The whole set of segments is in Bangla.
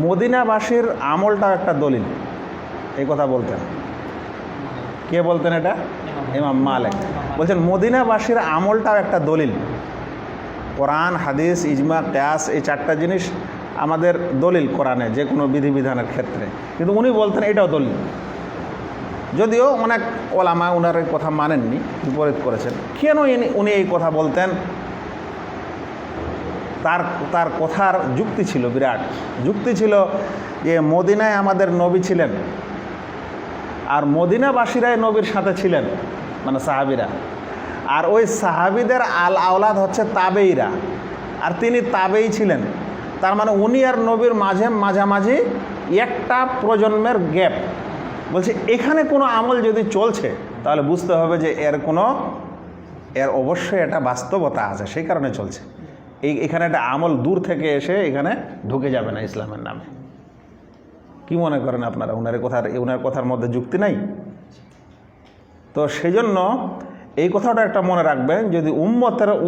মদিনাবাসীর আমলটাও একটা দলিল, এই কথা বলতেন। কে বলতেন এটা? ইমাম মালিক বলছেন মদিনাবাসীর আমলটাও একটা দলিল। কোরআন, হাদিস, ইজমা, কিয়াস, এই চারটা জিনিস আমাদের দলিল কোরআনে যে কোনো বিধিবিধানের ক্ষেত্রে, কিন্তু উনি বলতেন এটাও দলিল। যদিও অনেক ওলামা উনার এই কথা মানেননি, বিপরীত করেছেন। কেন উনি এই কথা বলতেন? তার কথার যুক্তি ছিল, বিরাট যুক্তি ছিল যে মদিনায় আমাদের নবী ছিলেন, আর মদিনাবাসীরাই নবীর সাথে ছিলেন, মানে সাহাবিরা। আর ওই সাহাবিদের আওলাদ হচ্ছে তাবেইরা, আর তিনি তাবেই ছিলেন। তার মানে উনি আর নবীর মাঝামাঝি একটা প্রজন্মের গ্যাপ। বলছে এখানে কোনো আমল যদি চলছে তাহলে বুঝতে হবে যে এর অবশ্যই একটা বাস্তবতা আছে, সেই কারণে চলছে। এখানে একটা আমল দূর থেকে এসে এখানে ঢুকে যাবে না ইসলামের নামে। কি মনে করেন আপনারা? উনার কথার মধ্যে যুক্তি নাই? তো সেই জন্য এই কথাটা একটা মনে রাখবেন, যদি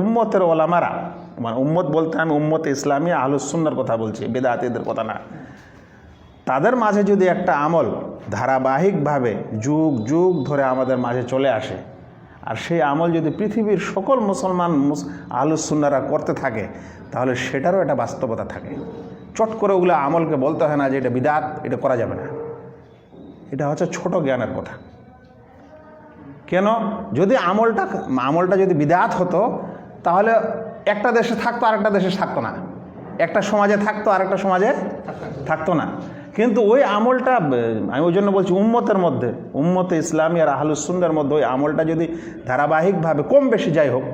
উম্মতের ওলামারা, মানে উম্মত বলতে আমি উম্মতে ইসলামী আহলুস সুন্নাহর কথা বলছি, বেদাতীদের কথা না, তাদের মাঝে যদি একটা আমল ধারাবাহিকভাবে যুগ যুগ ধরে আমাদের মাঝে চলে আসে, আর সেই আমল যদি পৃথিবীর সকল মুসলমান আহলুস সুন্নাহরা করতে থাকে, তাহলে সেটারও একটা বাস্তবতা থাকে। চট করে ওগুলো আমলকে বলতে হয় না যে এটা বিদআত, এটা করা যাবে না। এটা হচ্ছে ছোট জ্ঞানের কথা। কেন? যদি আমলটা যদি বিদআত হতো, তাহলে একটা দেশে থাকতো আরেকটা দেশে থাকতো না, একটা সমাজে থাকতো আরেকটা সমাজে থাকতো না। কিন্তু ওই আমলটা, আমি ওই জন্য বলছি উম্মতের মধ্যে, উম্মতে ইসলামী আর আহলুস সুন্নাহর মধ্যে ওই আমলটা যদি ধারাবাহিকভাবে কম বেশি যাই হোক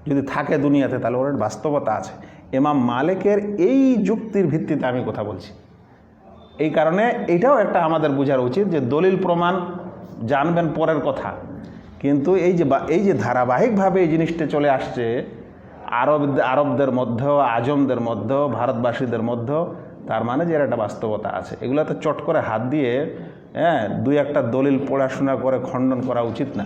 যদি থাকে দুনিয়াতে, তাহলে ওর বাস্তবতা আছে। ইমাম মালিকের এই যুক্তির ভিত্তিতে আমি কথা বলছি। এই কারণে এটাও একটা আমাদের বোঝার উচিত যে দলিল প্রমাণ জানবেন পরের কথা, কিন্তু এই যে ধারাবাহিকভাবে এই জিনিসটা চলে আসছে আরবদের মধ্যেও, আজমদের মধ্যেও, ভারতবাসীদের মধ্যেও, তার মানে যে একটা বাস্তবতা আছে। এগুলো তো চট করে হাত দিয়ে দুই একটা দলিল পড়াশোনা করে খণ্ডন করা উচিত না।